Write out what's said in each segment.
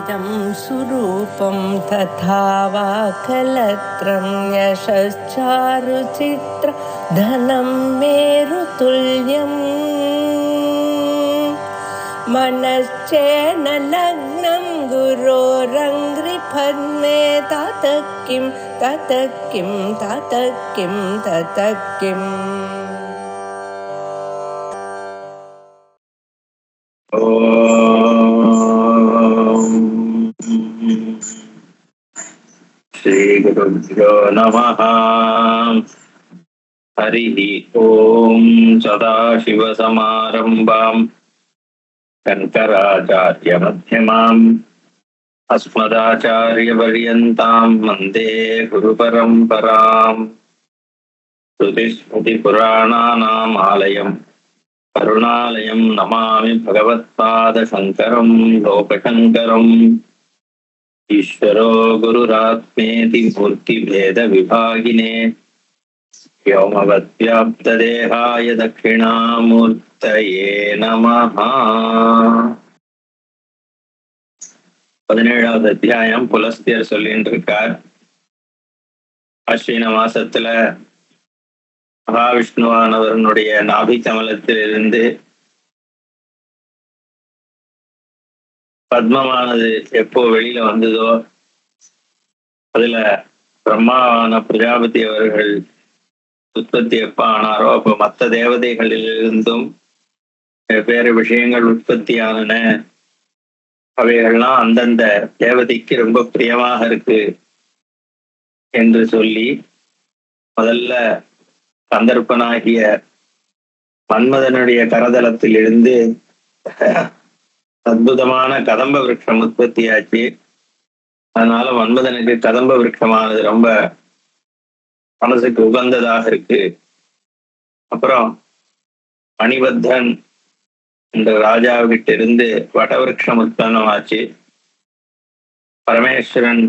इदं सुरूपं तथा वा कलत्रं यशश्चारुचित्र धनं मेरुतुल्यम् मनश्चेन लग्नं गुरोरङ्घ्रिपद्मे ततः किं ततः किं ततः किं ततः किम् श्रीगुरुभ्यो नमः। हरिः ओम्। सदाशिवसमारम्भाम् शङ्कराचार्यमध्यमाम् अस्मदाचार्यपर्यन्ताम् वन्दे गुरुपरम्पराम्। श्रुतिस्मृतिपुराणानाम् आलयम् करुणालयम् नमामि भगवत्पादशङ्करम् लोकशङ्करम्। ईश्वरो गुरुरात्मेति मूर्तिभेदविभागिने व्योमवद्व्याप्तदेहाय दक्षिणामूर्तये नमः। 17வது அத்தியாயம் புலஸ்தியர் சொல்லிட்டு இருக்கார். அஸ்வின மாசத்துல மகாவிஷ்ணுவானவரனுடைய நாபி கமலத்திலிருந்து பத்மமானது எப்போ வெளியில வந்ததோ அதுல பிரம்மாவான பிரஜாபதி அவர்கள் உற்பத்தி எப்ப ஆனாரோ அப்ப மற்ற தேவதைகளிலிருந்தும் வெவ்வேறு விஷயங்கள் உற்பத்தியான அவைகள்லாம் அந்தந்த தேவதைக்கு ரொம்ப பிரியமாக இருக்கு என்று சொல்லி முதல்ல சந்தர்ப்பனாகிய மன்மதனுடைய கரதலத்தில் இருந்து அற்புதமான கதம்ப விருட்சம் உற்பத்தியாச்சு. அதனால மன்மதனுக்கு கதம்ப விருட்சமானது ரொம்ப மனசுக்கு உகந்ததாக இருக்கு. அப்புறம் மணிபத்தன் என்ற ராஜாவிட்ட இருந்து வடவிருட்சம் உற்பத்தமாச்சு. பரமேஸ்வரன்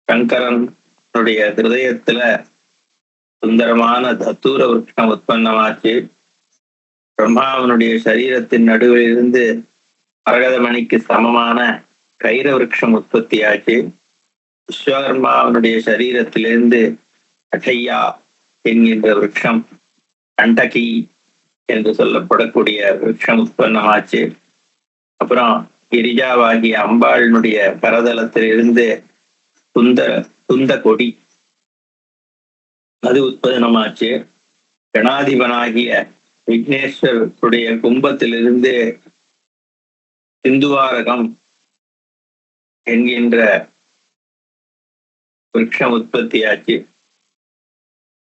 சங்கரனுடைய ஹிருதயத்துல சுந்தரமான தத்தூர விருட்சம் உற்பத்தமாச்சு. பிரம்மாவனுடைய சரீரத்தின் நடுவில் இருந்து மரகதமணிக்கு சமமான கைர விருட்சம் உற்பத்தியாச்சு. விஸ்வகர்மாவனுடைய சரீரத்திலிருந்து அட்டையா என்கின்ற விருட்சம் கண்டகி என்று சொல்லப்படக்கூடிய விருட்சம் உற்பத்தமாச்சு. அப்புறம் கிரிஜாவாகிய அம்பாளினுடைய கரதலத்திலிருந்து துந்த கொடி அது உற்பத்தமாச்சு. கணாதிபனாகிய விக்னேஸ்வருடைய கும்பத்திலிருந்து சிந்துவாரகம் என்கின்ற விருட்சம் உற்பத்தியாச்சு.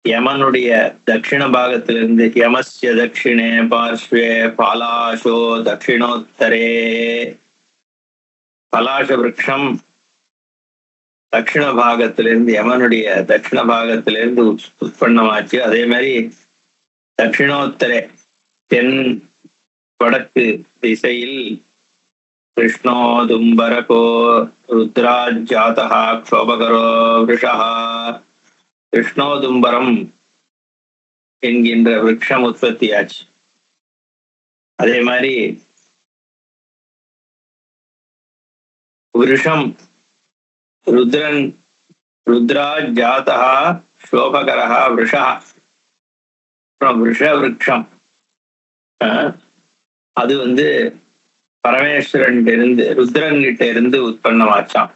யமனுடைய தட்சிண பாகத்திலிருந்து யமஸ்ய தட்சிணே பார்ஸ்வே பாலாஷோ தட்சிணோத்தரே பலாஷ விருட்சம் தட்சிண பாகத்திலிருந்து யமனுடைய தட்சிண பாகத்திலிருந்து உற்பத்தமாச்சு. அதே மாதிரி தட்சிணோத்தரே தென் வடக்கு திசையில் கிருஷ்ணோதும்பரகோ ருத்ராஜாதா க்ஷோபகரோ விருஷா கிருஷ்ணோதும்பரம் என்கின்ற விருட்சம் உற்பத்தியாச்சு. அதே மாதிரி விருஷம் ருத்ரன் ருத்ராஜாதா க்ஷோபகரா விருஷா விஷ விருட்சம் அது பரமேஸ்வரன் இருந்து ருத்ரன் கிட்ட இருந்து உற்பத்தமாச்சான்.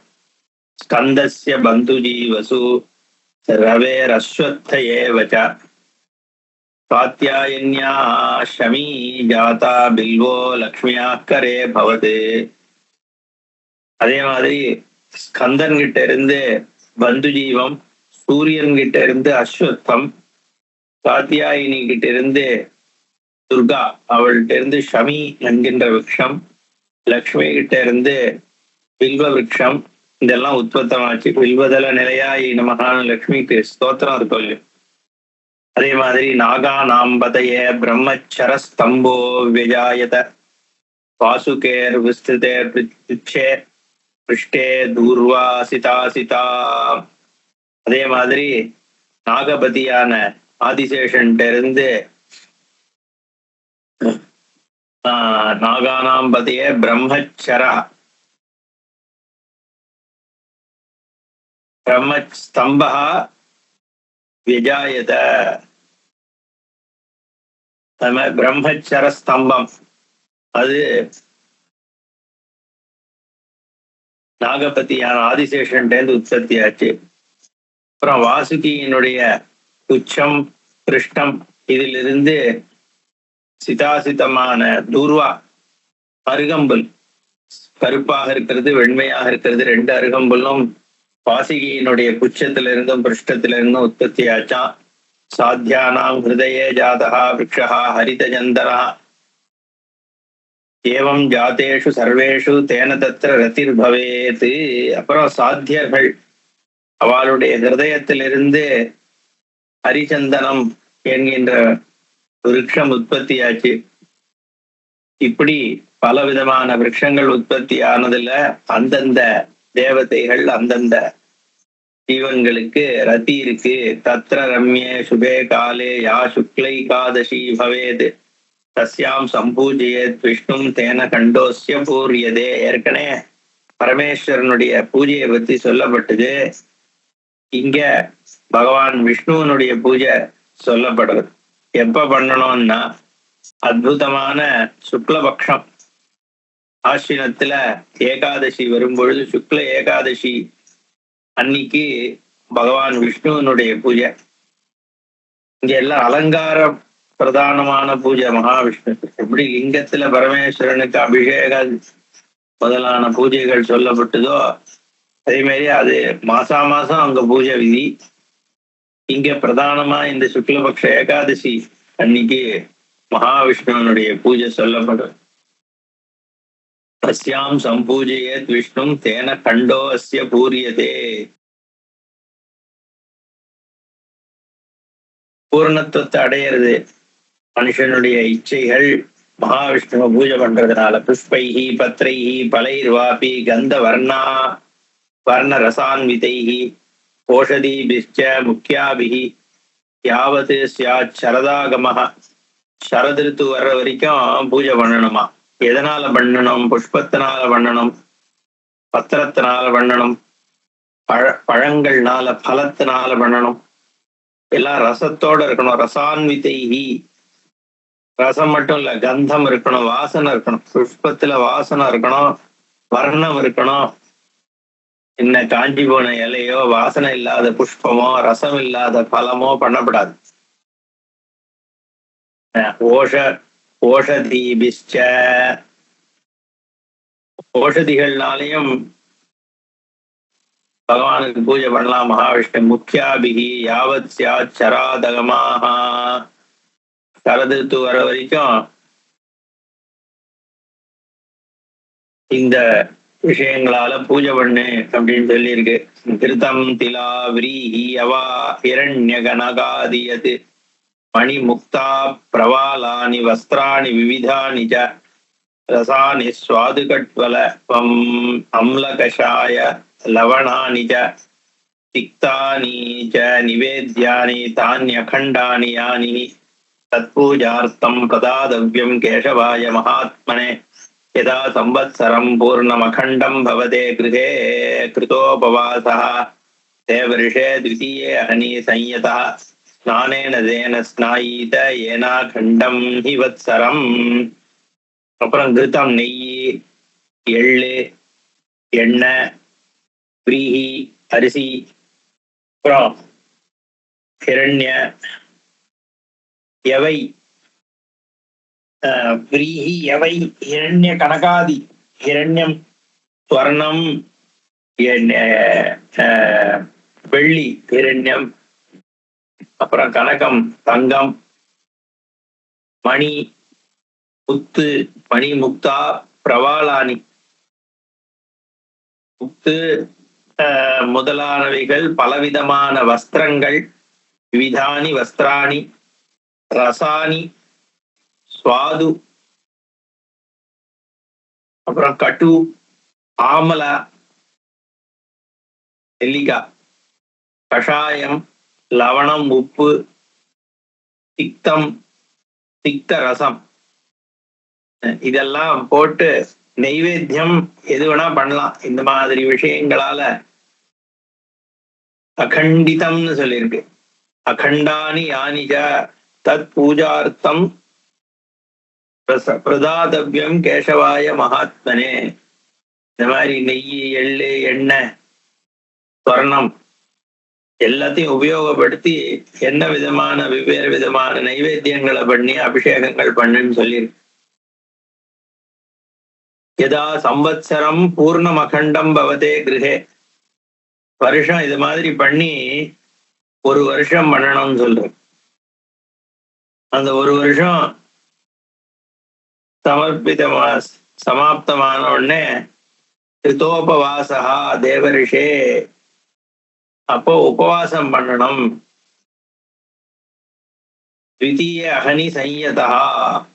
ஸ்கந்தஸ்ய பந்துஜி வசு ரவேர் அஸ்வத்த ஏவச காத்யாயன்யா ஷமீ ஜாதா பில்வோ லக்ஷ்மியாக்கரே பவது. அதே மாதிரி ஸ்கந்தன் கிட்ட இருந்து பந்துஜீவம், சூரியன் கிட்ட இருந்து அஸ்வத்தம், காத்தியாயினி கிட்ட இருந்து துர்கா அவள்கிட்ட இருந்து ஷமி என்கின்ற விருட்சம், லக்ஷ்மி கிட்ட இருந்து பில்வ விருட்சம் இதெல்லாம் உற்பத்தமாச்சு. பில்வதல நிலையாயி நமகான லக்ஷ்மிக்கு ஸ்தோத்திரம் இருக்கும். அதே மாதிரி நாகா நாம்பதைய பிரம்மச்சர ஸ்தம்போ விஜாயத வாசுகேர் விஸ்திதேர் பிச்சே பிருஷ்டே தூர்வா சிதா. அதே மாதிரி நாகபதியான ஆதிசேஷன்ட்ட இருந்து நாகானாம் பதியே பிரம்மச்சரா பிரம்மஸ்தம்பா விஜாயத. பிரம்மச்சர ஸ்தம்பம் அது நாகபதியான ஆதிசேஷன்டேந்து உற்பத்தி ஆச்சு. அப்புறம் வாசுகியினுடைய உச்சம் பிருஷ்டம் இதிலிருந்து சிதாசிதமான தூர்வா அருகம்புல், கருப்பாக இருக்கிறது வெண்மையாக இருக்கிறது, ரெண்டு அருகம்புல்லும் வாசுகியினுடைய குச்சத்திலிருந்தும் பிருஷ்டத்திலிருந்தும் உற்பத்தி ஆச்சான். சாத்தியானாம் ஹிருதயே ஜாதா விரக்ஷா ஹரிதஜந்தரா ஏவம் ஜாதேஷு சர்வேஷு தேன தத்திர ரதிர் பவேத். அப்புறம் சாத்தியர்கள் அவளுடைய ஹிருதயத்திலிருந்து ஹரிச்சந்தனம் என்கின்ற விருட்சம் உற்பத்தியாச்சு. இப்படி பல விதமான விரக்ஷங்கள் உற்பத்தி ஆனதுல அந்தந்த தேவதைகள் அந்தந்த ஜீவன்களுக்கு ரதி இருக்கு. தத்ர ரம்யே சுபே காலே யா சுக்லை காதசி பவேத் தஸ்யாம் சம்பூஜையேத் விஷ்ணும் தேன கண்டோஸ்ய பூரியதே. ஏற்கனவே பரமேஸ்வரனுடைய பூஜையை பத்தி சொல்லப்பட்டது. இங்க பகவான் விஷ்ணுவனுடைய பூஜை சொல்லப்படுறது. எப்ப பண்ணணும்னா அற்புதமான சுக்லபக்ஷம் ஆஸ்வினத்துல ஏகாதசி வரும்பொழுது சுக்ல ஏகாதசி அன்னைக்கு பகவான் விஷ்ணுவனுடைய பூஜை. இங்க எல்லாம் அலங்கார பிரதானமான பூஜை மகாவிஷ்ணு. எப்படி லிங்கத்துல பரமேஸ்வரனுக்கு அபிஷேக முதலான பூஜைகள் சொல்லப்பட்டதோ அதே மாதிரி அது மாசா மாசம் அங்க பூஜை விதி. இங்க பிரதானமா இந்த சுக்லபக்ஷ ஏகாதசி அன்னைக்கு மகாவிஷ்ணுவனுடைய பூஜை சொல்லப்படும். தஸ்யாம் சம்பூஜையேத் விஷ்ணும் தேன கண்டோ அஸ்ய பூரியதே. பூர்ணத்துவத்தை அடையிறது மனுஷனுடைய இச்சைகள் மகாவிஷ்ணுவை பூஜை பண்றதுனால. புஷ்பைஹி பத்ரைஹி பலைர்வாபி கந்த வர்ண ரசான்விதைஹி ஓஷதீபிஷ்ச முக்கியாபிஹி யாவது ஸ்யாத் சரதாகமஹ. சரதிருத்து வர்ற வரைக்கும் பூஜை பண்ணணுமா. எதனால பண்ணணும்? புஷ்பத்தினால பண்ணணும், பத்திரத்தினால பண்ணணும், பழங்கள்னால பலத்தினால பண்ணணும். எல்லாம் ரசத்தோட இருக்கணும். ரசான்விதைஹி, ரசம் மட்டும் இல்ல, கந்தம் இருக்கணும், வாசனை இருக்கணும். புஷ்பத்துல வாசனை இருக்கணும், வர்ணம் இருக்கணும். என்ன காஞ்சி போன இலையோ வாசனை இல்லாத புஷ்பமோ ரசம் இல்லாத பழமோ பண்ணப்படாது. ஓஷதீபிஷ்ச, ஓஷதிகள்னாலையும் பகவானுக்கு பூஜை பண்ணலாம் மகாவிஷ்ணு. முக்கியாபிகி யாவத் ஸ்யாத் சராதகமாக. சரதிருத்து வர வரைக்கும் இந்த விஷயங்களால பூஜை பண்ணு அப்படின்னு சொல்லியிருக்கு. கிருதம் திலா விரீஹி அவா ஹிரண்ய கனகாதியது மணி முக்தா பிரவாலானி வஸ்திராணி விவிதானி ச ரசானி ஸ்வாதுகட்வலம் அம்லகஷாய லவணானி ச திக்தானி ச நிவேத்யானி தான்யகண்டானி யானி தத்பூஜார்த்தம் பிரதாதவ்யம் கேசவாய மகாத்மனே யதா சம்வத்சரம் பூர்ணமகண்டம் பவதே கிருஹே கிருதோபவாசः தேவரிஷே த்விதீயே அஹனி சம்யதः ஸ்நானேன தேன ஸ்நாயீத ஏனாகண்டம் ஹி வத்சரம். அப்புறம் கிருத்தம் நெய், எள்ளு, எண்ணெய், பிரீஹி அரிசி, அப்புறம் ஹிரண்ய எவை பிரீஹி எவை ஹிரண்ய கனகாதி. ஹிரண்யம் ஸ்வர்ணம், வெள்ளி ஹிரண்யம், அப்புறம் கனகம் தங்கம், மணி முத்து மணி முக்தா பிரவாலானி முத்து முதலானவைகள் பலவிதமான வஸ்திரங்கள். விவிதானி வஸ்திராணி ரசானி சுவாது, அப்புறம் கட்டு, ஆமலா நெல்லிக்காய், கஷாயம், லவணம், உப்பு, திக்தம், திக்த ரசம், இதெல்லாம் போட்டு நெய்வேத்தியம் எது வேணா பண்ணலாம். இந்த மாதிரி விஷயங்களால அகண்டிதம்னு சொல்லியிருக்கு. அகண்டானி யானிஜ தத் பூஜார்த்தம் பிரதாதவ்யம் கேசவாய மகாத்மனே. இந்த மாதிரி நெய், எள்ளு, எண்ணெய், ஸ்வர்ணம் எல்லாத்தையும் உபயோகப்படுத்தி என்ன விதமான வெவ்வேறு விதமான நைவேத்தியங்களை பண்ணி அபிஷேகங்கள் பண்ணுன்னு சொல்லியிருக்கு. யதா சம்வத்சரம் பூர்ணம் அகண்டம் பவதே கிரகே. வருஷம் இது மாதிரி பண்ணி ஒரு வருஷம் பண்ணணும்னு சொல்றேன். அந்த ஒரு வருஷம் சமாப்தமான உடனே கிருதோபவாசா தேவரிஷே, அப்போ உபவாசம் பண்ணணும். த்விதீய அகனி சஞ்சதா,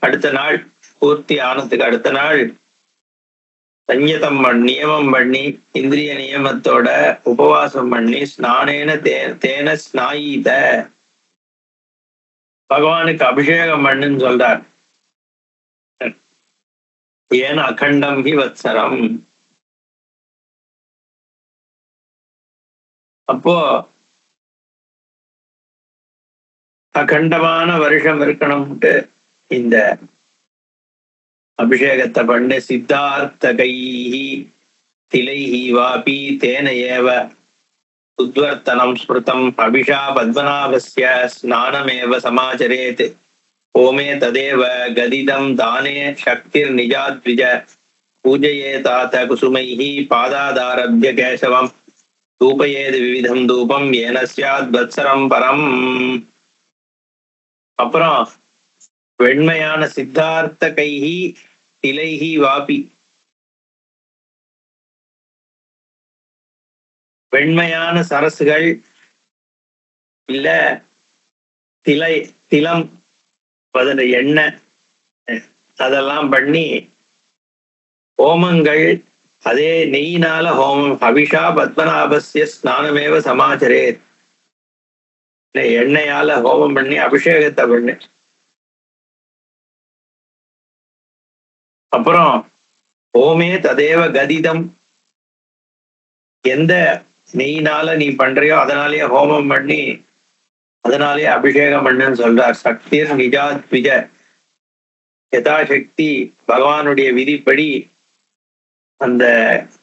அடுத்த நாள் பூர்த்தி ஆனதுக்கு அடுத்த நாள் சஞ்சதம் நியமம் பண்ணி இந்திரிய நியமத்தோட உபவாசம் பண்ணி ஸ்நானேன தேன ஸ்நாயீத, பகவானுக்கு அபிஷேகம் பண்ணுன்னு சொல்றார். ஏன் அகண்டம் ஹி வத்சரம். அப்போ அகண்டமான வருஷம் இருக்கணும்ட்டு இந்த அபிஷேகத்தை பண்ணு. சித்தார்த்தகைஹி திலைஹி வாபி தேன ஏவ உத்வர்த்தனம் ஸ்மிருதம் அபிஷா பத்மநாபஸ்ய ஸ்நானமேவ சமாச்சரேத். ஓமே ததேவ கதிதம் தானே சக்திர் நிஜாத்விஜ பூஜையே தாத்த குசுமைஹி பாதாதாரப்ய கேசவம் தூபயேது விவிதம் தூபம் ஏன ஸ்யாத் வத்சரம் பரம். அப்புறம் வெண்மையான சித்தார்த்த கைஹி திலைஹி வாபி, வெண்மையான சரசுகள் இல்ல திலம் பதில் எண்ணெய் அதெல்லாம் பண்ணி ஹோமங்கள், அதே நெய்யினால ஹோமம். அபிஷா பத்மநாபஸ்ய ஸ்நானமேவ சமாச்சரேத். எண்ணெயால ஹோமம் பண்ணி அபிஷேகத்தை பண்ணு. அப்புறம் ஓமே ததேவ கதிதம், எந்த நெய்யினால நீ பண்றியோ அதனாலேயே ஹோமம் பண்ணி அதனாலேயே அபிஷேகம் பண்ணுன்னு சொல்றார். சக்திர் நிஜாத்விஜ, யதாசக்தி பகவானுடைய விதிப்படி அந்த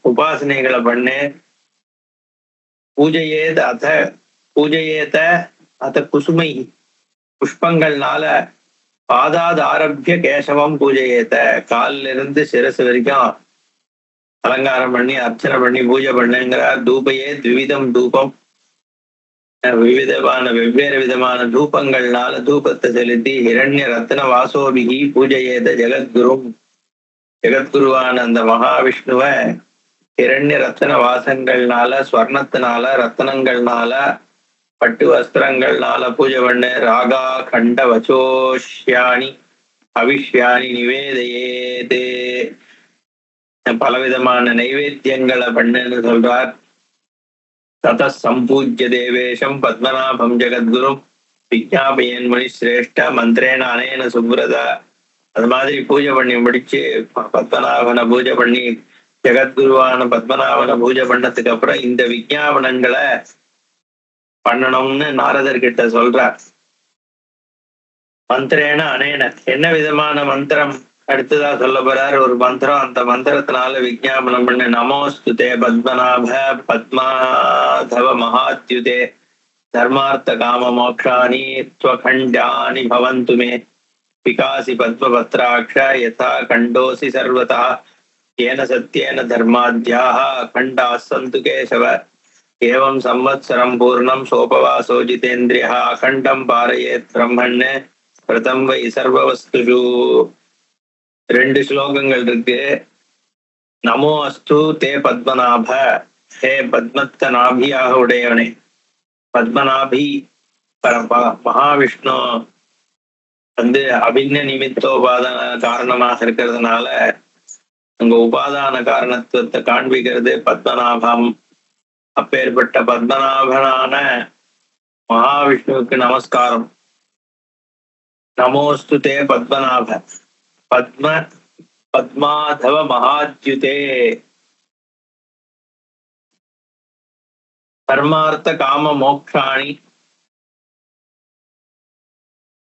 உபாசனைகளை பண்ணு. பூஜையேத அத குசுமை, புஷ்பங்கள்னால பாதாத் ஆரம்பிய கேசவம் பூஜையேத்த, காலில் இருந்து சிரசு வரைக்கும் அலங்காரம் பண்ணி அர்ச்சனை பண்ணி பூஜை பண்ணுங்கிறார். தூபையே த்விவிதம் தூபம், வெவ்வேறு விதமான தூபங்கள்னால தூபத்தை செலுத்தி ஹிரண்ய ரத்ன வாசோபிகி பூஜையேத ஜெகத்குரு, ஜெகத்குருவான அந்த மகாவிஷ்ணுவ ஹிரண்ய ரத்ன வாசங்கள்னால, ஸ்வர்ணத்தினால, ரத்னங்கள்னால, பட்டு வஸ்திரங்கள்னால பூஜை பண்ணு. ராகா கண்ட வச்சோஷ்யாணி அவிஷ்யாணி நிவேதையேதே, பலவிதமான நைவேத்தியங்களை பண்ணுன்னு சொல்றார். தத சம்பூஜ்ய தேவேஷம் பத்மநாபம் ஜெகத்குரும் விஜாபயன் மணி சிரேஷ்ட மந்திரேன அனேன சுப்ரத. அது மாதிரி பூஜை பண்ணி முடிச்சு பத்மநாபனை பூஜை பண்ணி ஜெகத்குருவான பத்மநாபனை பூஜை பண்ணதுக்கு அப்புறம் இந்த விஞ்ஞாபனங்களை பண்ணணும்னு நாரதர்கிட்ட சொல்றார். மந்திரேன அனேன, என்ன விதமான மந்திரம் அடுத்ததா சொல்ல போறார். ஒரு மந்திரம், அந்த மந்திரத்தினால விஞ்ஞாபனம் பண்ணு. நமோஸ்துதே பத்மநாப பத்மாதவ மகாத்யுதே தர்மார்த்த காம மோக்ஷாணி த்வகண்டானி பவந்து மே விகாசி பத்மபத்ராட்ச யதா கண்டோசி சர்வதா ஏன சத்யேன தர்மாத்யாஹ கண்டாः சந்து கேசவ ஏவம் சம்வத்சரம் பூர்ணம் சோபவாசோ ஜிதேந்திரியः அகண்டம் பாரயேத் பிரம்மன் பிரதம் வை சர்வவஸ்துஷு. 2 ஸ்லோகங்கள் இருக்கு. நமோ அஸ்து தே பத்மநாப, ஹே பத்மத்த நாபியாக உடையவனே. பத்மநாபி மகாவிஷ்ணு அபின்ன நிமித்தோபாதான காரணமாக இருக்கிறதுனால அங்க உபாதான காரணத்துவத்தை காண்பிக்கிறது பத்மநாபம். அப்பேற்பட்ட பத்மநாபனான மகாவிஷ்ணுவுக்கு நமஸ்காரம். நமோஸ்து தே பத்மநாப பத்மாதவ மகாத்யுதே. தர்மார்த்த காம மோக்ஷாணி.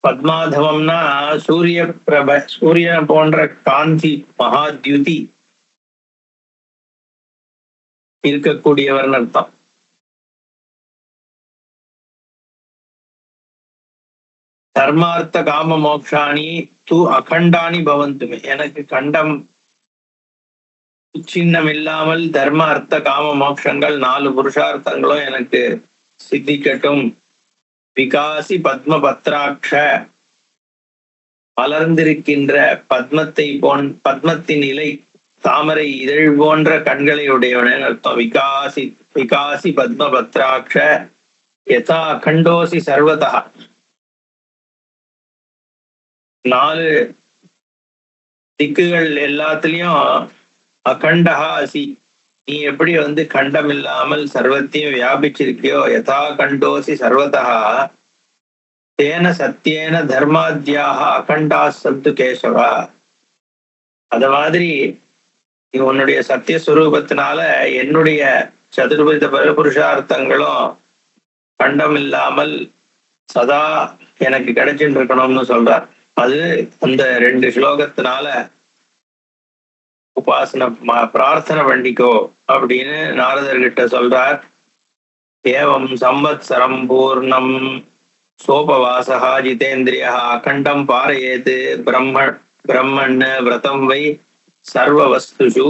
பத்மாதவம்னா சூரியன் போன்ற காந்தி மகாத்யுதி இருக்கக்கூடியவர்னு அர்த்தம். தர்மார்த்த காம மோக்ஷாணி தூ அகண்டானி பவந்துமே. எனக்கு கண்டம் சின்னம் இல்லாமல் தர்ம அர்த்த காம மோக்ஷங்கள் 4 புருஷார்த்தங்களும் எனக்கு சித்திக்கட்டும். விகாசி பத்ம பத்ராட்ச, மலர்ந்திருக்கின்ற பத்மத்தின் இலை தாமரை இதழ் போன்ற கண்களை உடையவனே அர்த்தம். விகாசி பத்ம பத்ராட்ச யதா அகண்டோசி சர்வதா. 4 திக்குகள் எல்லாத்துலயும் அகண்டஹா அசி, நீ எப்படி கண்டம் இல்லாமல் சர்வத்தையும் வியாபிச்சிருக்கியோ, யதா கண்டோசி சர்வதா தேன சத்தியேன தர்மாத்யாக அகண்டா சந்து கேசவா. அத மாதிரி நீ உன்னுடைய சத்தியஸ்வரூபத்தினால என்னுடைய சதுர்வித பரபுருஷார்த்தங்களும் கண்டம் இல்லாமல் சதா எனக்கு கிடைச்சிட்டு இருக்கணும்னு சொல்றார். அது அந்த 2 ஸ்லோகத்தினால உபாசனை பிரார்த்தனை பண்ணிக்கோ அப்படின்னு நாரதர்கிட்ட சொல்றார். ஏவம் சம்வத்சரம் பூர்ணம் சோபவாசகா ஜிதேந்திரியா அகண்டம் பாரயேது பிரம்மன் விரதம் வை சர்வ வஸ்துஷு.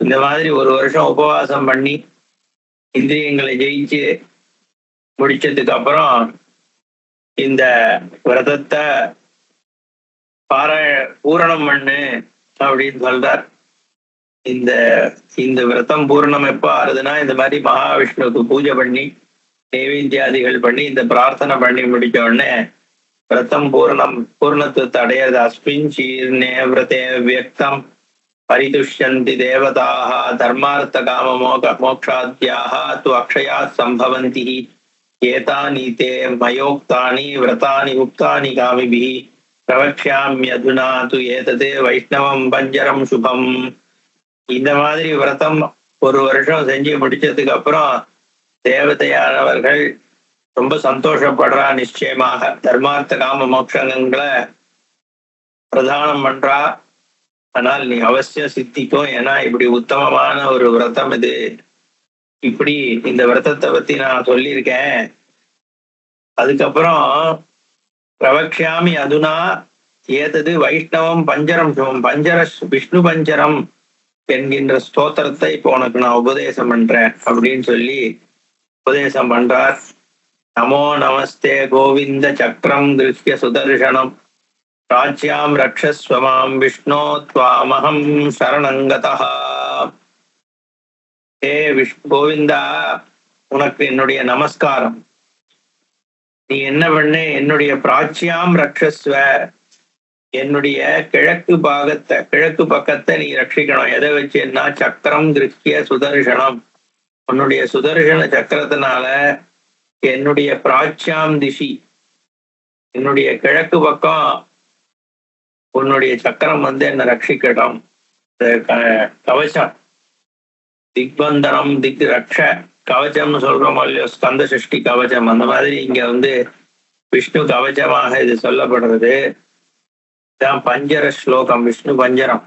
இந்த மாதிரி 1 வருஷம் உபவாசம் பண்ணி இந்திரியங்களை ஜெயிச்சு முடிச்சதுக்கு அப்புறம் இந்த விரதத்தை பூரணம் பண்ணு அப்படின்னு சொல்றார். இந்த விரதம் பூரணம் எப்ப ஆறுதுன்னா, இந்த மாதிரி மகாவிஷ்ணுக்கு பூஜை பண்ணி நைவேத்தியாதிகள் பண்ணி இந்த பிரார்த்தனை பண்ணி முடிச்ச உடனே விரதம் பூர்ணத்துவத்தை அடையாது. அஸ்மின் சீர்ணே விரதே வியக்தம் பரிதுஷ்யந்தி தேவதாக தர்மார்த்த காம மோக்ஷாத்யாக து அக்ஷயா சம்பவந்தி ஏதானி தே மயோக்தானி விரதானி உக்தானி காமிபிஹி பிரவக்ஷ்யாம்யதுனா து ஏததே வைஷ்ணவம் பஞ்சரம் சுபம். இந்த மாதிரி விரதம் 1 வருஷம் செஞ்சு முடிச்சதுக்கு அப்புறம் தேவதையானவர்கள் ரொம்ப சந்தோஷப்படுறா. நிச்சயமாக தர்மார்த்த காம மோட்சங்களை பிரதானம் பண்றா. ஆனால் நீ அவசியம் சித்திக்கும், ஏன்னா இப்படி உத்தமமான ஒரு விரதம் இது. இப்படி இந்த விரதத்தை பத்தி நான் சொல்லியிருக்கேன். அதுக்கப்புறம் பிரவக்ஷாமி அதுனா ஏதது வைஷ்ணவம் பஞ்சரம் சுபம், விஷ்ணு பஞ்சரம் என்கின்ற ஸ்தோத்திரத்தை இப்போ உனக்கு நான் உபதேசம் பண்றேன் அப்படின்னு சொல்லி உபதேசம் பண்றார். நமோ நமஸ்தே கோவிந்த சக்கரம் திருஷ்ய சுதர்சனம் ராஜ்யாம் ரக்ஷஸ்வமாம் விஷ்ணோ த்வாமஹம் சரணங்கதா. ஹே கோவிந்தா, உனக்கு என்னுடைய நமஸ்காரம். நீ என்ன பண்ணு, என்னுடைய பிராச்சியாம் ரக்ஷஸ்வ, என்னுடைய கிழக்கு பக்கத்தை நீ ரட்சிக்கணும். எதை வச்சுன்னா சக்கரம் திருஷ்ய சுதர்சனம், உன்னுடைய சுதர்சன சக்கரத்தினால என்னுடைய பிராச்சியாம் திசி, என்னுடைய கிழக்கு பக்கம் உன்னுடைய சக்கரம் என்னை ரட்சிக்கட்டும். கவசம் திக்பந்தனம் திக் ரக்ஷ கவச்சம்னு சொல்றோம் இல்லையோ, ஸ்கந்த சஷ்டி கவச்சம். அந்த மாதிரி இங்க விஷ்ணு கவச்சமாக இது சொல்லப்படுறது. இதான் பஞ்சர ஸ்லோகம், விஷ்ணு பஞ்சரம்.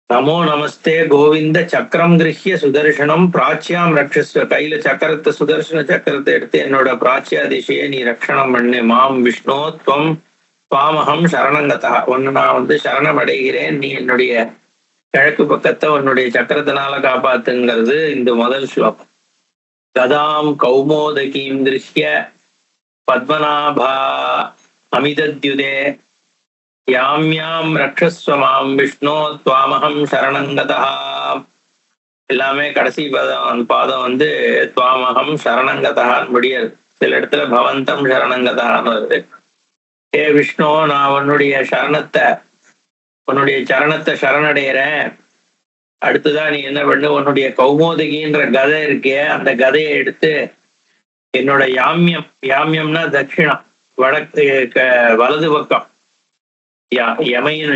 நமோ நமஸ்தே கோவிந்த சக்கரம் கிருஹ்ய சுதர்சனம் பிராச்சியாம் ரக்ஷஸ்வ. கையில சக்கரத்தை, சுதர்சன சக்கரத்தை எடுத்து என்னோட பிராச்சியா திசையை நீ ரட்சணம் பண்ணு. மாம் விஷ்ணோ துவம் துவாமகம் சரணங்கதா, ஒன்னு நான் சரணம் அடைகிறேன், நீ என்னுடைய கிழக்கு பக்கத்தை உன்னுடைய சக்கரத்தினால காப்பாத்துங்கிறது இந்த முதல் ஸ்லோகம். கதாம் கௌமோதகீம் திருஷ்ய பத்மநாபா அமிதத்யுதே யாம்யாம் ரக்ஷஸ்வமாம் விஷ்ணோ துவாமகம் சரணங்கதா. எல்லாமே கடைசி பாதம் துவாமகம் சரணங்கதான் முடியாது. சில இடத்துல பவந்தம் சரணங்கதான் வருது. ஏ விஷ்ணு, நான் உன்னுடைய சரணத்தை சரணடைகிறேன். அடுத்துதான் நீ என்ன பண்ணு, உன்னுடைய கௌமோதகின்ற கதை இருக்கே, அந்த கதையை எடுத்து என்னோட யாமியம்னா தட்சிணம், வலது பக்கம்,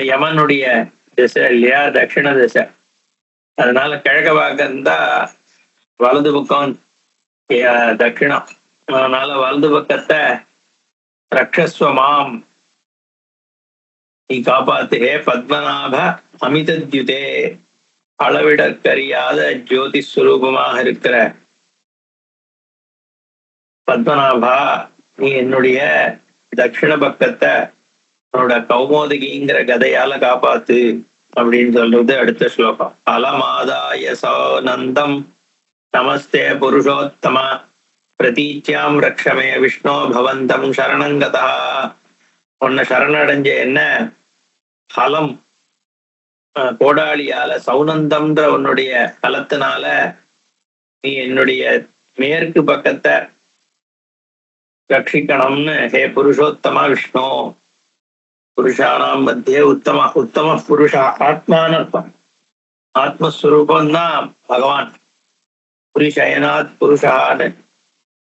யமனுடைய திசை இல்லையா, தட்சிண திசை. அதனால கிழக்க பார்க்க இருந்தா வலது பக்கம் தட்சிணம். அதனால வலது பக்கத்தை ரக்ஷஸ்வமாம், நீ காப்பாத்துகே. பத்மநாப அமிதத்யுதே, அளவிடற்கரியாத ஜோதி ஸ்வரூபமாக இருக்கிற பத்மநாபா, நீ என்னுடைய தட்சிண பக்கத்தை உன்னோட கௌமோதகிங்கிற கதையால காப்பாத்து அப்படின்னு சொல்றது அடுத்த ஸ்லோகம். அலமாதாய சோனந்தம் நமஸ்தே புருஷோத்தம பிரதீச்சியாம் ரக்ஷமே விஷ்ணோ பவந்தம் சரணங்கதா. உன்னை சரணடைஞ்ச என்ன ஹலம் கோடாளியால, சௌனந்தம்ன்ற உன்னுடைய ஹலத்தினால நீ என்னுடைய மேற்கு பக்கத்தை ரட்சிக்கணும்னு ஹே புருஷோத்தமா விஷ்ணு. புருஷானாம் மத்தியே உத்தம உத்தம புருஷா ஆத்மானர்த்தம். ஆத்மஸ்வரூபம் தான் பகவான். புருஷயனாத் புருஷான்னு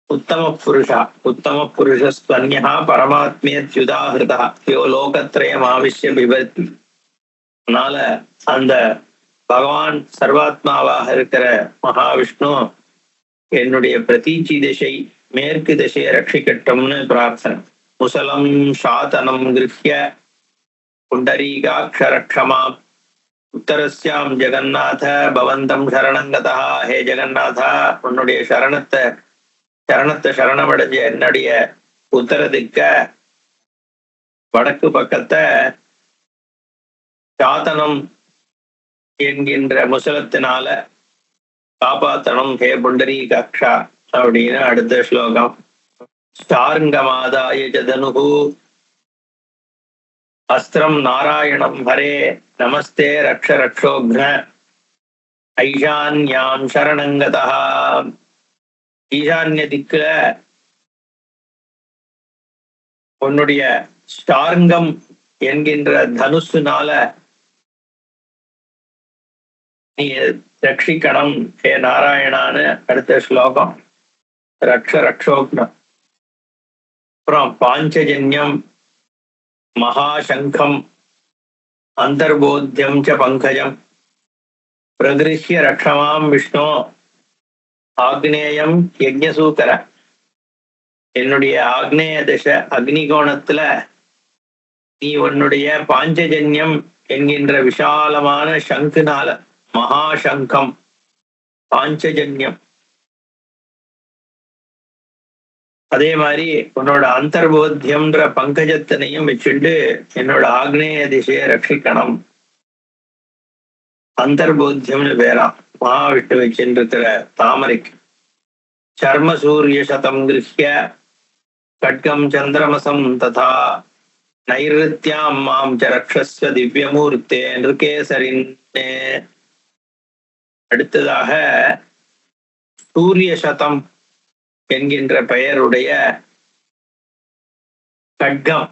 உத்தம புருஷா. உத்தம புருஷஸ்வன்யா பரமாத்மியுதாகிருதா யோ லோகத்ரயம் ஆவிஷ்ய பிபத்தி. அதனால அந்த பகவான் சர்வாத்மாவாக இருக்கிற மகாவிஷ்ணு என்னுடைய பிரதீச்சி திசை மேற்கு திசையை ரட்சிக்கட்டும்னு பிரார்த்தனை. முசலம் சாதனம் கிருஹ்ய புண்டரீகாட்சரக்ஷமா உத்தரஸ்யாம் ஜெகநாத பவந்தம் சரணங்கதா. ஹே ஜெகநாதா, உன்னுடைய சரணத்தை சரணமடைஞ்ச என்னுடைய உத்தர திக்க வடக்கு பக்கத்தை சாதனம் என்கின்ற முசலத்தினால காப்பாத்தனம் ஹே புண்டரீகாட்சா அப்படின்னு அடுத்த ஸ்லோகம். ஸ்டார்ங்கமாதாய ஜதனுகு அஸ்திரம் நாராயணம் ஹரே நமஸ்தே ரக்ஷ ரக்ஷோக்ன ஐஷான்யாம் சரணங்கதா. ஈசான்ய திக்குல உன்னுடைய ஸ்டார்ங்கம் என்கின்ற தனுசுனால நீ ரட்சிக்கணும் ஹே நாராயணான்னு அடுத்த ஸ்லோகம். ரக்ஷ ரக்ஷோக்னம். அப்புறம் பாஞ்சஜன்யம் மகாசங்கம் அந்தர்போத்தியம் ச பங்கஜம் பிரகிருஹ்ய ரக்ஷமாம் விஷ்ணு ஆக்னேயம் யஜ்ஞசூகர. என்னுடைய ஆக்னேய தச அக்னிகோணத்துல நீ உன்னுடைய பாஞ்சஜன்யம் என்கின்ற விஷாலமான சங்குனால, மகாசங்கம் பாஞ்சஜன்யம், அதே மாதிரி உன்னோட அந்தர்போத்தியம்ன்ற பங்கஜத்தினையும் வச்சுட்டு என்னோட ஆக்னேய திசையை ரட்சிக்கணும். அந்தர்போத்தியம்னு பேரா மகாவிஷ்ணு வச்சுருக்கிற தாமரைக்கு. சர்ம சூரிய சதம் கிருஹ்ய கட்கம் சந்திரமசம் ததா நைருத்யாம் மாம் ச ரக்ஷஸ்வ திவ்யமூர்த்தே நிருகேசரின்னே. அடுத்ததாக சூரிய சதம் என்கின்ற பெயருடைய கட்கம்.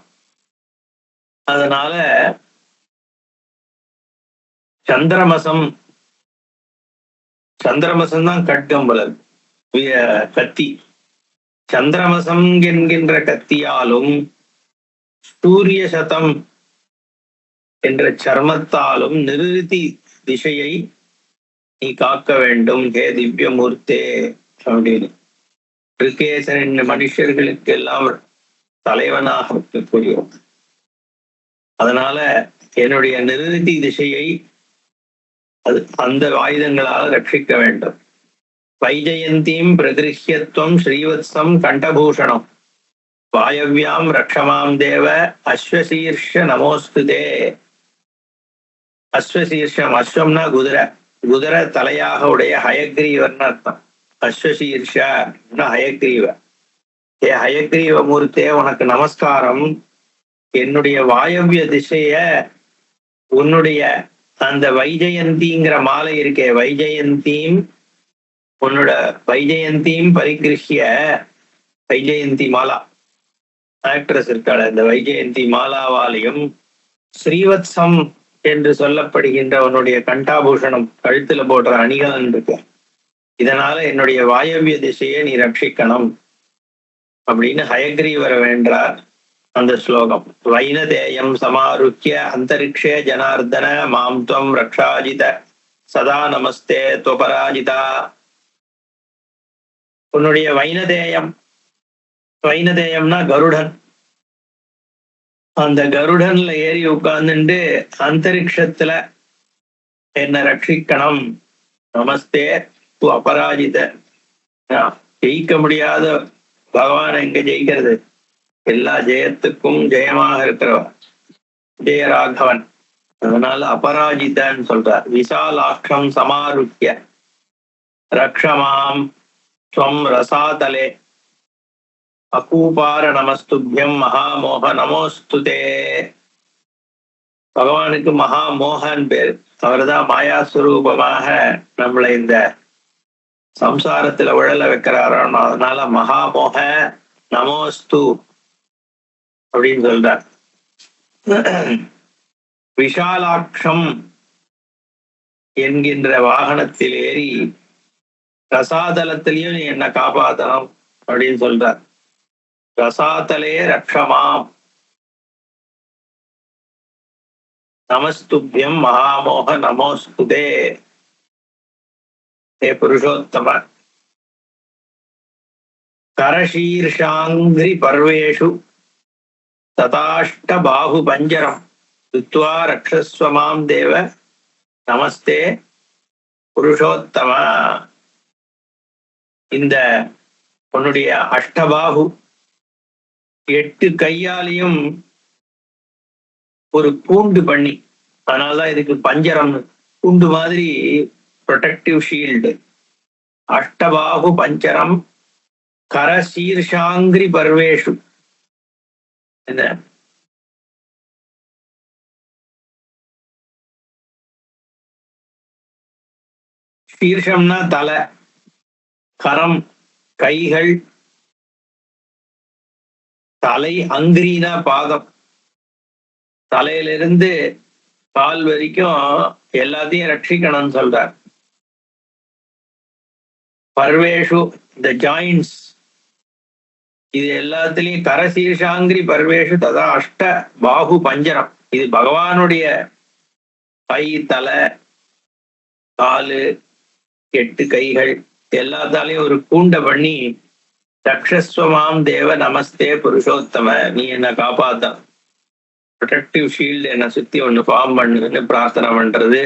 அதனால சந்திரமசம் தான் கட்கம் வளர் கத்தி. சந்திரமசம் என்கின்ற கத்தியாலும் சூரிய சதம் என்ற சர்மத்தாலும் நிருதி திசையை நீ காக்க வேண்டும் ஹே திவ்யமூர்த்தே அப்படின்னு. ரிகேசன் மனுஷர்களுக்கு எல்லாம் தலைவனாக இருக்கக்கூடியவன். அதனால என்னுடைய நிருதி திசையை அந்த ஆயுதங்களால் ரட்சிக்க வேண்டும். வைஜயந்தீம் பிரகிருஹ்யத்வம் ஸ்ரீவத்சம் கண்டபூஷணம் வாயவ்யாம் ரக்ஷமாம் தேவ அஸ்வசீர்ஷ நமோஸ்துதே. அஸ்வசீர்ஷம், அஸ்வம்னா குதிரை, குதிரை தலையாக உடைய ஹயக்ரீவர்னு அர்த்தம். அஸ்வசீர்ஷ ஹயக்ரீவ. ஏ ஹயக்ரீவ மூர்த்தே உனக்கு நமஸ்காரம். என்னுடைய வாயவ்ய திசைய உன்னுடைய அந்த வைஜயந்திங்கிற மாலை இருக்கே, வைஜயந்தீம், உன்னோட வைஜயந்தீம் பரிகிருஹ்ய, வைஜயந்தி மாலா ஆக்ட்ரஸ் இருக்காள், அந்த வைஜயந்தி மாலாவாலையும் ஸ்ரீவத்சம் என்று சொல்லப்படுகின்ற உன்னுடைய கண்டாபூஷணம், கழுத்துல போடுற அணிகலன் இருக்கு, இதனால என்னுடைய வாயவ்ய திசையை நீ ரட்சிக்கணும் அப்படின்னு ஹயக்ரீவர வேண்டார் அந்த ஸ்லோகம். வைனதேயம் சமாருக்கிய அந்தரிக்ஷே ஜனார்தன மாம் துவம் ரக்ஷாஜித சதா நமஸ்தே துவபராஜிதா. உன்னுடைய வைனதேயம்னா கருடன். அந்த கருடன்ல ஏறி உட்கார்ந்துட்டு அந்தரிக்ஷத்துல என்ன ரட்சிக்கணும். நமஸ்தே து அபராஜித. ஜெயிக்க முடியாத பகவான் எங்க ஜெயிக்கிறது? எல்லா ஜெயத்துக்கும் ஜெயமாக இருக்கிறவன் ஜெயராகவன். அதனால அபராஜிதன்னு சொல்றார். விசாலாட்சம் சமாருக்கிய ரக்ஷமாம் ஸ்வம் ரசாதலே அகூபார நமஸ்துபியம் மகாமோக நமோஸ்துதே. பகவானுக்கு மகாமோகன் பேர். அவர்தான் மாயாஸ்வரூபமாக நம்மளை இந்த சம்சாரத்துல உழல வைக்கிறாரோ, அதனால மகாமோக நமோஸ்து அப்படின்னு சொல்றார். விஷாலாட்சம் என்கின்ற வாகனத்தில் ஏறி ரசாதலத்திலையும் நீ என்ன காப்பாத்தணும் அப்படின்னு சொல்றார். ரசாதலே ரக்ஷமாம் நமஸ்துபியம் மகாமோக நமோஸ்துதே. ஹே புருஷோத்தம, கரசீர்ஷாங்கிரி பர்வேஷு ததாஷ்ட பாஹு பஞ்சரம் துத்வா ரக்ஷஸ்வமாம் தேவ நமஸ்தே புருஷோத்தம. இந்த உன்னுடைய அஷ்டபாகு 8 கையாலையும் ஒரு கூண்டு பண்ணி, அதனாலதான் இதுக்கு பஞ்சரம், கூண்டு மாதிரி ப்ரொடெக்டிவ் ஷீல்டு. அஷ்டபாகு பஞ்சரம் கரசீர்ஷாங்கிரி பர்வேஷு. என்ன சீர்ஷம்னா தலை, கரம் கைகள், தலை அங்கிரினா பாதம். தலையிலிருந்து கால் வரைக்கும் எல்லாத்தையும் ரட்சிக்கணும்னு சொல்றார். பர்வேஷு த ஜாயின்ஸ், இது எல்லாத்திலையும் கரசீர்ஷாங்கிரி பர்வேஷு ததா அஷ்ட பாகு பஞ்சரம். இது பகவானுடைய கை, தலை, காலு, 8 கைகள் எல்லாத்தாலையும் ஒரு கூண்ட பண்ணி ரக்ஷஸ்வமாம் தேவ நமஸ்தே புருஷோத்தம, நீ என்ன காப்பாத்த, ப்ரொடெக்டிவ் ஷீல்டு என்ன சுத்தி ஒண்ணு ஃபார்ம் பண்ணுன்னு பிரார்த்தனை பண்றது.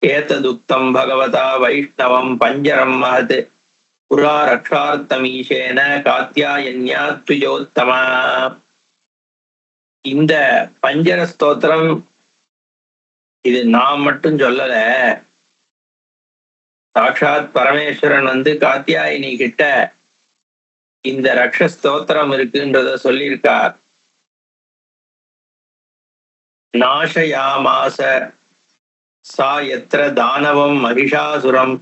ஏததுக்தம் பகவதா வைஷ்ணவம் பஞ்சரம் மகத் புரா ரக்ஷார்த்தமீஷேன காத்யாயன்யா துஜோத்தமா. இந்த பஞ்சர ஸ்தோத்திரம் இது நான் மட்டும் சொல்லல, சாட்சாத் பரமேஸ்வரன் காத்தியாயினி கிட்ட இந்த ரக்ஷ ஸ்தோத்திரம் இருக்குன்றத சொல்லியிருக்கார். நாசயாமாச சா யத்ர தானவம் மகிஷாசுரம்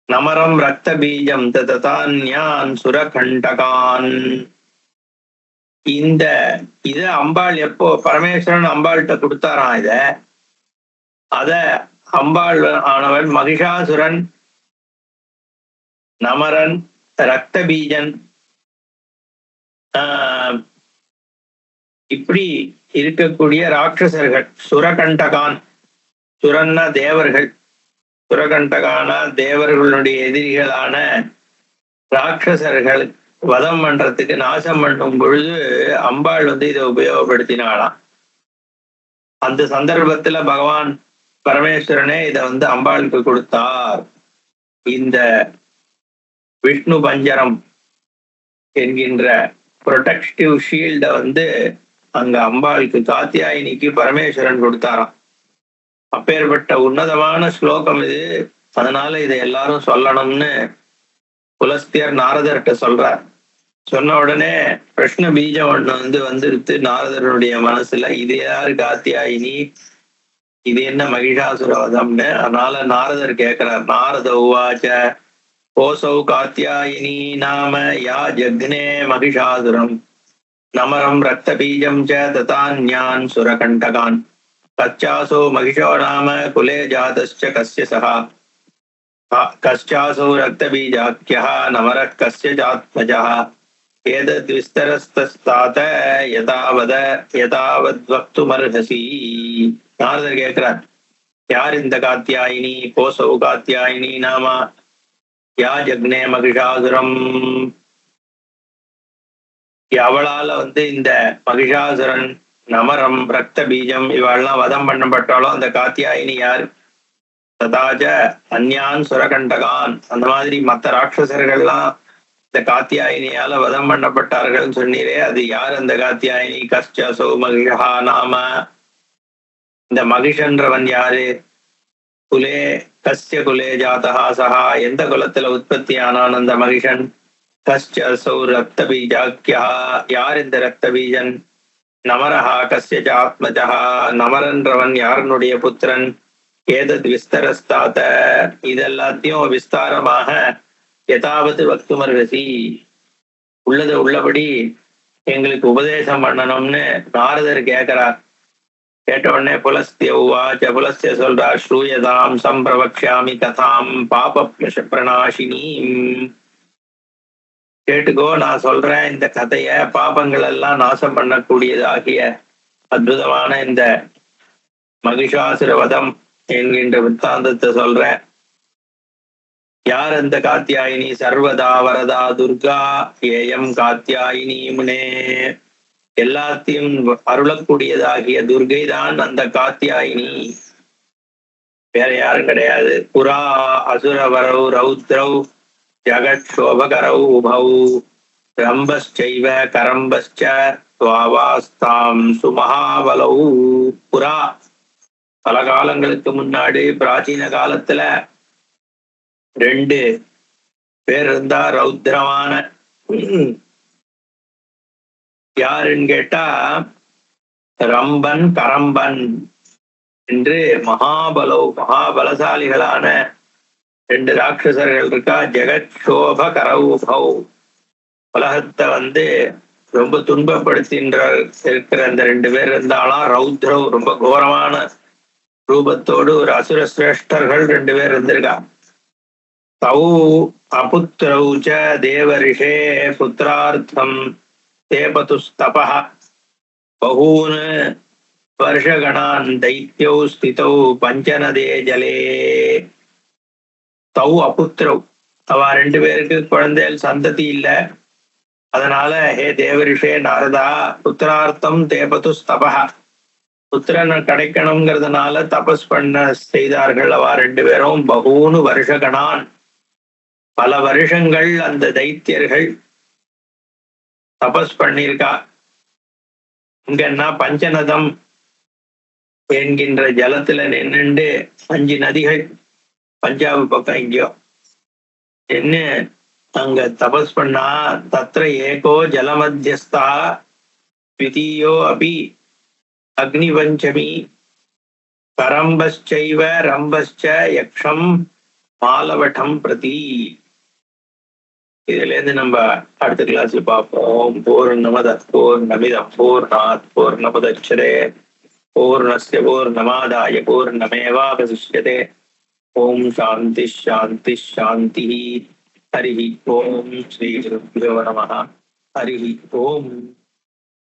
நமரம் ரக்த பீஜம் ததான்யான் சுரகண்டகான். இத அம்பாள் எப்போ பரமேஸ்வரன் அம்பாள்கிட்ட கொடுத்தாராம். அத அம்பாள் ஆனவள் மகிஷாசுரன், நமரன், ரக்த பீஜன், இப்படி இருக்கக்கூடிய ராட்சசர்கள், சுரகண்டகான், சுரன்னா தேவர்கள், சுரகண்டகானா தேவர்களுடைய எதிரிகளான ராட்சசர்கள் வதம் பண்றதுக்கு, நாசம் பண்ணும் பொழுது அம்பாள் இதை உபயோகப்படுத்தினாளாம். அந்த சந்தர்ப்பத்துல பகவான் பரமேஸ்வரனே இதை அம்பாளுக்கு கொடுத்தார். இந்த விஷ்ணு பஞ்சரம் என்கின்ற ப்ரொடெக்டிவ் ஷீல்ட அங்க அம்பாளுக்கு காத்தியாயினிக்கு பரமேஸ்வரன் கொடுத்தாராம். அப்பேற்பட்ட உன்னதமான ஸ்லோகம் இது. அதனால இதை எல்லாரும் சொல்லணும்னு புலஸ்தியர் நாரதர்கிட்ட சொல்றார். சொன்ன உடனே பிரஷ்ன பீஜம் ஒண்ணு வந்துருத்து நாரதருடைய மனசுல. இது யாரு காத்தியாயினி, இது என்ன மகிஷாசுரவதம்னு. அதனால நாரதர் கேட்கிறார். நாரத உவாச்ச கோசௌ காத்தியாயினி நாம யா ஜக்னே மகிஷாசுரம் நமரம் ரக்த பீஜம் ச ததான்யான் சுரகண்டகான் கச்சாசோ மகிஷோ நாம குலே ஜாதஸ்ச கஸ்ய சஹா கச்சாசோ ரக்த பீஜாக்கியः நமரः கஸ்ய ஜாத்மஜः ஏதத் விஸ்தரஸ்தாத யதாவத் வக்துமர்ஹசி. நாரதர் கேட்கிறார், யார் இந்த காத்தியாயினி, கோசௌ காத்தியாயினி நாமா, யா ஜக்னே மகிஷாசுரம், எவளால இந்த மகிஷாசுரன், நமரம், ரக்த பீஜம் இவெல்லாம் வதம் பண்ணப்பட்டாலும் அந்த காத்தியாயினி யார்? ததாஜ அந்யான் சுரகண்டகான், அந்த மாதிரி மற்ற ராட்சசர்கள்லாம் இந்த காத்தியாயினியால வதம் பண்ணப்பட்டார்கள் சொன்னீரே, அது யார் அந்த காத்தியாயினி? கஷ்ட சௌ மகிஷா நாம, இந்த மகிஷன்றவன் யாரு? குலே கஸ்ய குலே ஜாதகா சஹா, எந்த குலத்துல உற்பத்தி ஆனான் அந்த மகிஷன்? கஸ்ய சௌ ரக்த பீஜாக்கியா, யார் இந்த ரக்த பீஜன்? நமரஹா கஸ்ய ஆத்மஜா, நமரன்றவன் யாருனுடைய புத்திரன்? ஏதத் விஸ்தரஸ்தாத, இதெல்லாத்தையும் விஸ்தாரமாக யதாவது வக்துமர்ஹசி, உள்ளதை உள்ளபடி எங்களுக்கு உபதேசம் பண்ணணும்னு நாரதர் கேட்கிறார். கேட்ட உடனே புலஸ்திய உவாச்ச, புலஸ்திய சொல்றார், ஸ்ரூயதாம் சம்பிரவக்ஷாமி கதாம் பாப பிரணாசினி, கேட்டுக்கோ நான் சொல்றேன் இந்த கதைய, பாபங்கள் எல்லாம் நாசம் பண்ணக்கூடியதாகிய அற்புதமான இந்த மகிஷாசுரவதம் என்கின்ற வித்தாந்தத்தை சொல்றேன். யார் அந்த காத்தியாயினி? சர்வதா வரதா துர்கா ஏயம் காத்தியாயினி முனே, எல்லாத்தையும் அருளக்கூடியதாகிய துர்கை தான் அந்த காத்தியாயினி, வேற யாரும் கிடையாது. புரா அசுரவரௌ ரௌத்ரௌ ஜகத் சோபகரௌ உபௌ ரம்பஸ்சைவ கரம்பஸ்ச துவாவாஸ்தாம் சுமஹாவலௌ. புரா பல காலங்களுக்கு முன்னாடி, பிராச்சீன காலத்துல 2 பேர் இருந்தா, ரௌத்ரமான. யாருன்னு கேட்டா ரம்பன் கரம்பன் என்று மகாபலசாலிகளான 2 ராட்சசர்கள் இருக்கா. ஜெகத் சோப கரௌபௌ, உலகத்தை ரொம்ப துன்பப்படுத்தின்ற இருக்கிற அந்த 2 பேர் இருந்தாலும், ரௌத்ரவ் ரொம்ப கோரமான ரூபத்தோடு ஒரு அசுர சிரேஷ்டர்கள் 2 பேர் இருந்திருக்கா. தௌ அபுத்ரௌ ச தேவரிஷே புத்திரார்த்தம் தேபதுஸ்தபஹ பகூன் வருஷகணான் தைத்யௌ ஸ்திதௌ பஞ்சநதே ஜலே. தௌ அபுத்ரௌ, அவ 2 பேருக்கு குழந்தைகள் சந்ததி இல்ல. அதனால ஹே தேவரிஷே நாரதா, புத்திரார்த்தம் தேபதுஸ்தபஹ, புத்திரனை கிடைக்கணுங்கிறதுனால தபஸ் பண்ண செய்தார்கள் அவ 2 பேரும். பகூனு வருஷகணான், பல வருஷங்கள் அந்த தைத்தியர்கள் தபஸ் பண்ணியிருக்கா. இங்கன்னா பஞ்சநதம் என்கின்ற ஜலத்துல நின்னுண்டு 5 நதிகள், பஞ்சாபு பக்கம் எங்கேயோ என்ன அங்க தபஸ் பண்ணா. தத்ர ஏகோ ஜலமத்தியஸ்தா த்விதீயோ அபி அக்னிபஞ்சமி கரம்பஸ்சைவ ரம்பஸ்ச யக்ஷம் மாலவட்டம் பிரதி. இதுல இருந்து நம்ம அடுத்த கிளாஸ்ல பார்ப்போம். பூர்ணமத பூர்ணமிதம் பூர்ணாத் பூர்ணமுதச்யதே பூர்ணஸ்ய பூர்ணமாதாய பூர்ணமேவாவசிஷ்யதே. ஓம் சாந்தி சாந்தி சாந்தி. ஹரி ஓம் ஸ்ரீ குருभ्यो நமः. ஹரி ஓம்.